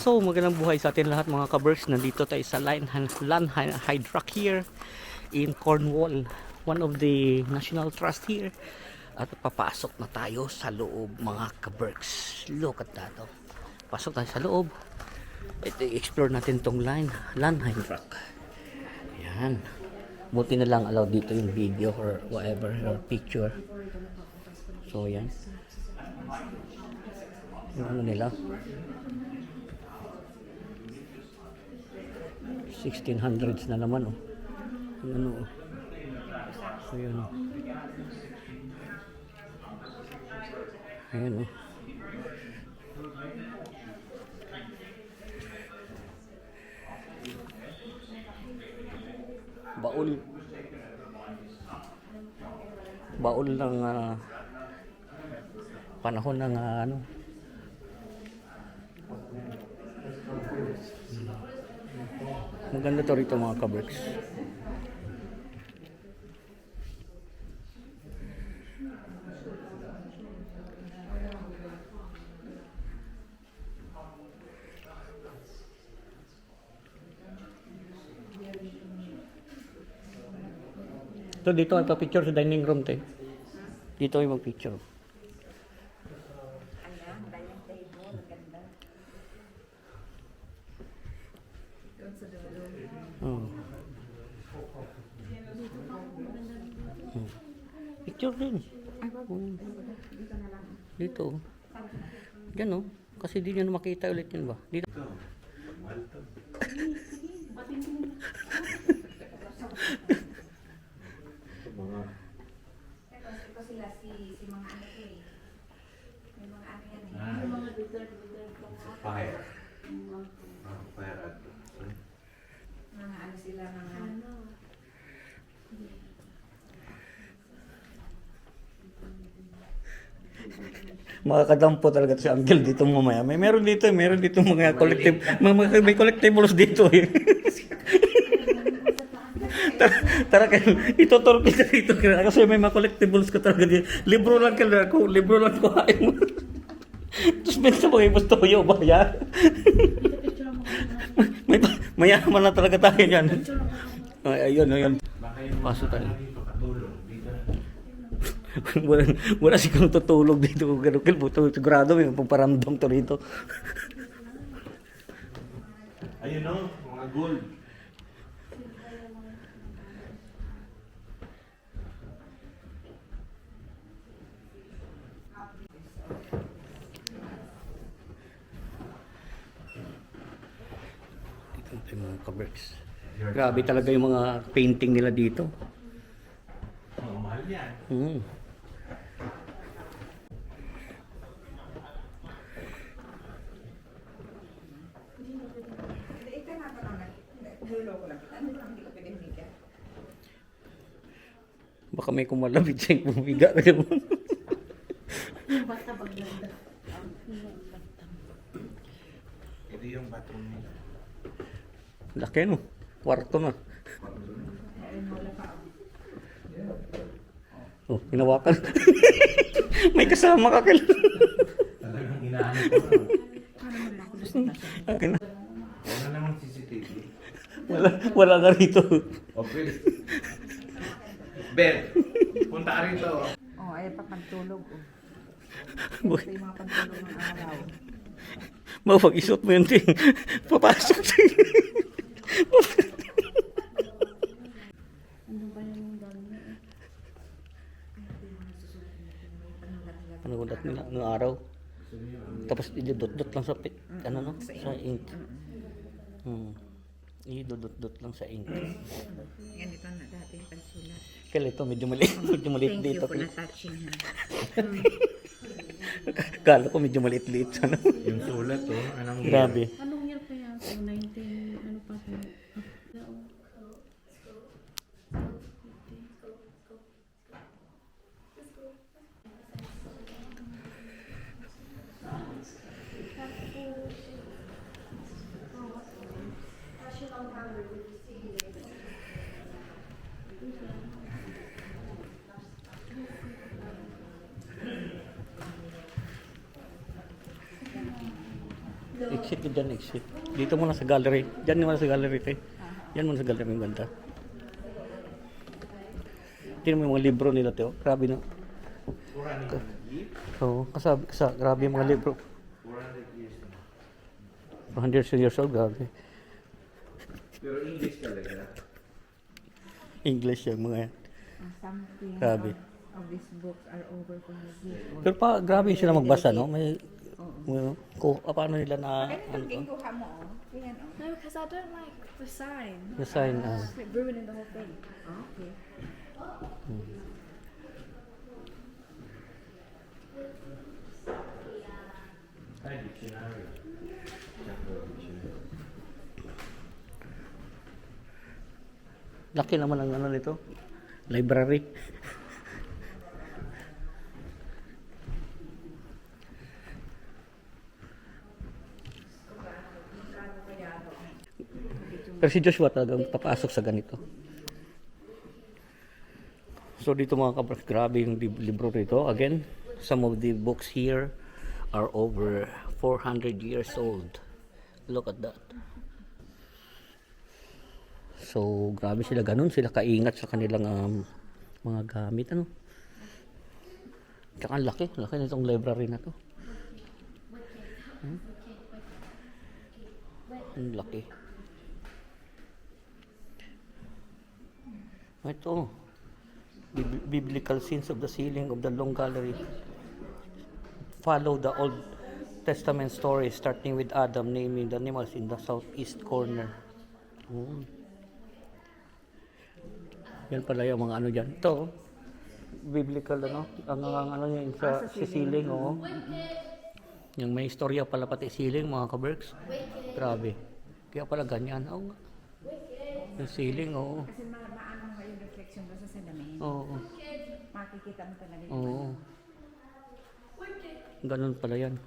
So, magandang buhay sa atin lahat mga kabers. Nandito tayo sa Lanham Hydrock here in Cornwall. One of the National Trust here. At papasok na tayo sa loob mga kabers. Look at that. Oh. Pasok tayo sa loob. Ito, i-explore natin tong Lanham Hydrock. Ayan. Buti na lang allowed dito yung video or whatever or picture. So, yan. Yung ano nila. 1600s na naman oh. Ano oh. So yun oh. Ayan oh. Baul ng panahon ng ano. Maganda to rito mga kabricks. So dito ay pa-picture sa dining room te. Dito ay mag-picture. Oh. Picture din. Dito. Diyan oh. Kasi di nyo makita ulit yun ba? Dito. Ito sila si mga ano ko eh. May mga ano yan eh. Yung mga Fire. Fire at mga ano sila, mga ano. Makakadampo talaga si Uncle dito mamaya. Meron dito mga collective, may collectibles dito eh. Tara kayo, ituturo kita dito kasi may mga collectibles ka talaga dito. Libro lang ko hain mo. Tapos benta mo kayo gusto ko ba yan? Mayaman na talaga tayo yan. Ayun. Paso tayo. Wala siguro tutulog dito kung gano'n. Sigurado may pamparamdam to rito. ayun o, mga gold. Ito yung mga kabricks. Grabe talaga yung mga painting nila dito. Mahal yan. Ito na pa naman. Niloloko lang kita. Ano lang, hindi ko pwede bigyan. Baka may kumalabit siyang bumiga kayo. Basta paglanda. Ito yung bathroom nila. Laki no. Kwarto na. Oh, hinawakan. May kasama ka kailan. Talagang inaanap ko. Akin na. Wala namang CCTV. Wala nga rito. Okay. Ben, punta ka rito. Oh, ay pa pagtulog. Boy, Ito yung mga pagtulog ng araw. pag isuot mo yun, ting. Papasok ting. Ano ulat nila ng araw. Tapos idudot-dot lang sa ano no, sa ink. Idudot-dot lang sa ink. Yan, ito na dating pagsulat. Kaya ito medyo maliit Thank you dito. for not touching ha. Kala ko medyo maliit-liit sana. Yung sulat oh, anong Grabe. Anong year kaya? So, 19, ano pa po? Exit ka dyan, exit. Dito muna sa gallery. Diyan muna sa gallery, te. Yan muna sa gallery, yung ganda. Tingnan mo yung mga libro nila, Teo. Grabe, no? Oo, grabe yung mga libro. 400 years old, grabe. Pero English talaga. English yung mga yan. Something Grabe. of these books are over 200 years old. Pero pa, grabe sila magbasa, no? May, paano nila na, Ano itong kinuha mo, oh? Ayan, oh. No, because I don't like the sign. the sign, It's like ruining the whole thing. Okay. Ay, dictionary. Dictionary. laki naman ang ano nito. Library. Pero si Joshua talagang papasok sa ganito. So dito mga kabras, grabe yung libro rito. Again, some of the books here are over 400 years old. Look at that. So grabe sila ganun, sila kaingat sa kanilang mga gamit, ano. Tsaka ang laki nitong library na to. Ang laki. Ito, biblical scenes of the ceiling of the long gallery. Follow the Old Testament story starting with Adam naming the animals in the southeast corner. Yan pala yung mga ano dyan. Ito, biblical ano, ang ano yun sa ceiling, oh. Yung may istorya pala pati ceiling, mga kaberks. Grabe. Kaya pala ganyan. Oo nga. Yung ceiling, oo. Kasi maano nga yung reflection doon sa salamin. Oo. Makikita mo talaga yung Oo. Ganun pala yan.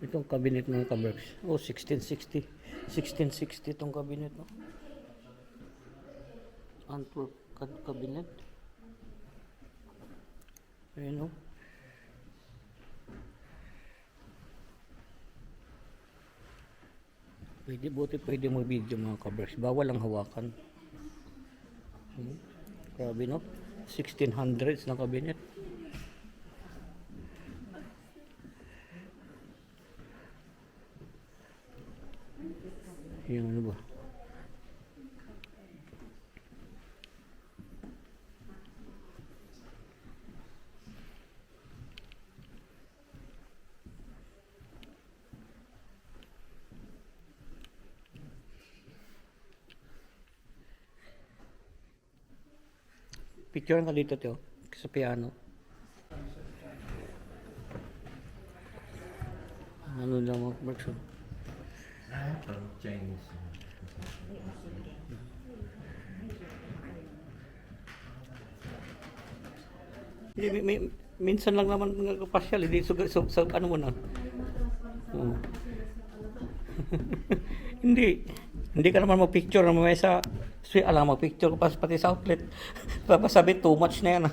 Itong cabinet ng kaberks. Oh, 1660. 1660 itong cabinet, no? Antwerp cabinet. Ayun, no? Pwede mag-video mga kaberks. Bawal ang hawakan. Grabe, no? 1600s na cabinet. Yung ano ba? Picture ka dito, Teo, sa piano. Ano lang mga kaberks, oh. Parang Chinese. Minsan lang naman nagpasyal, hindi sa ano mo na. Oo. Hindi ka naman mag-picture na may sa alam mag-picture ka pati sa outlet. Papasabi too much na yan.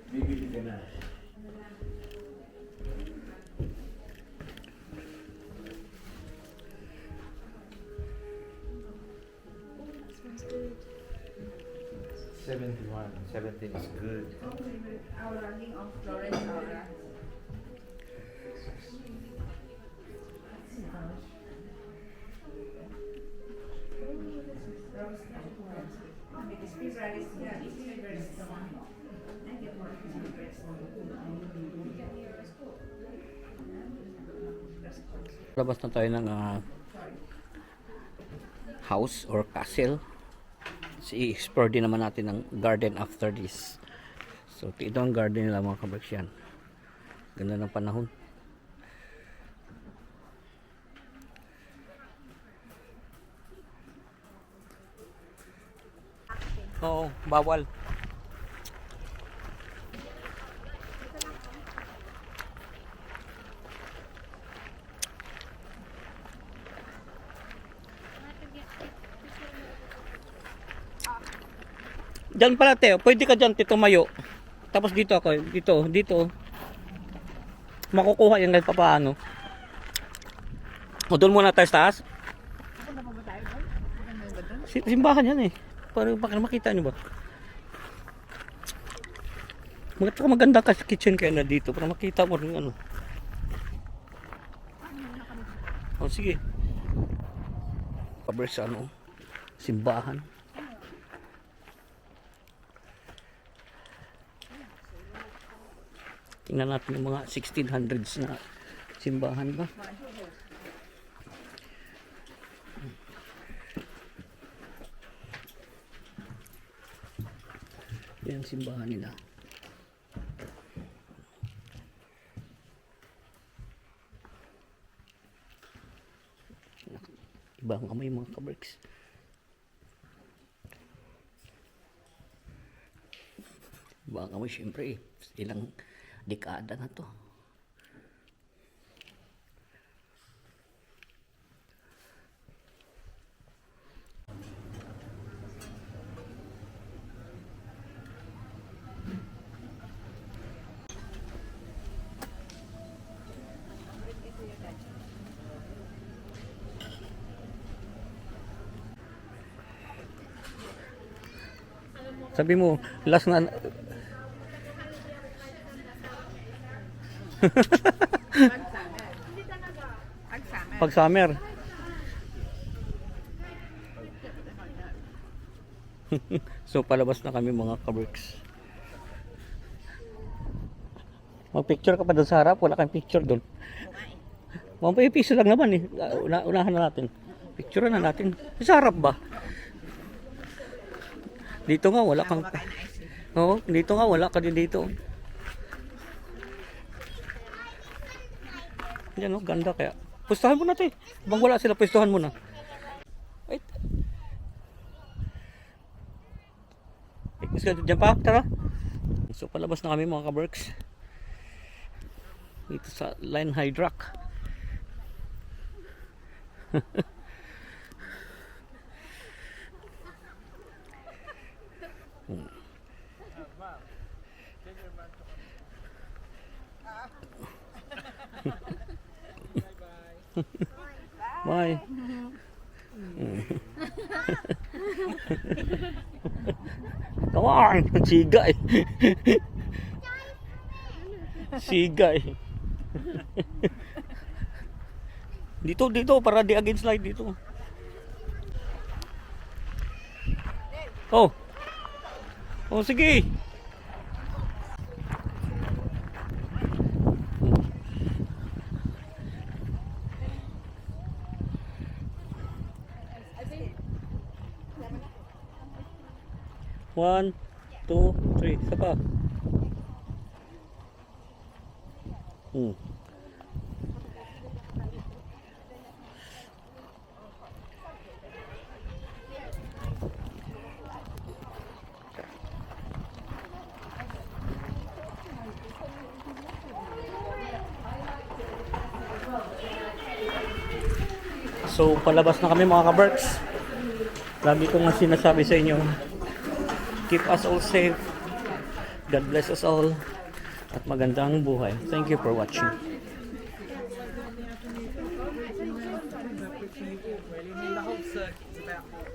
Bibili ka na. Smells good. 71. 17 is good. Our running of Florence Aura. Labas na tayo ng house or castle. I-explore din naman natin ang garden after this. So ito ang garden nila mga kaberks yan. Ganda ng panahon. Oo, bawal. Diyan pala, Teo. Pwede ka dyan, tumayo. Tapos dito ako. Dito. Makukuha yan kahit papaano. O, doon muna tayo sa taas. Simbahan yan eh. Para makita nyo ba? Maganda kasi kitchen kayo na dito. Para makita mo rin ano. O, sige. Kabers ano. Simbahan. Tingnan natin yung mga 1600s na simbahan ba. Yan simbahan nila. Ibang amoy mga kaberks. Ibang amoy syempre ilang dekada na to. Sabi mo, last na pag summer. So palabas na kami mga kaberks. Mag-picture ka pa doon sa harap, wala kang picture doon. Mga piso lang naman eh. Unahan na natin. Picture na natin. Sa harap ba? Dito nga wala kang. Oo, dito nga wala ka din dito. Yan oh, ganda kaya. Pustahan mo na 'to. Bang wala sila, pustahan mo na. Wait. Gusto diyan pa, tara. So palabas na kami mga kaberks. Dito sa Line Hydrack. Bye. Come on, sigay. Sigay. Dito para di against light dito. Oh. Oh sige. One, two, three. Isa pa. So palabas na kami mga kaberks. Lagi ko nga sinasabi sa inyo, keep us all safe. God bless us all. At magandang buhay. Thank you for watching. Well, you need the whole circuit to about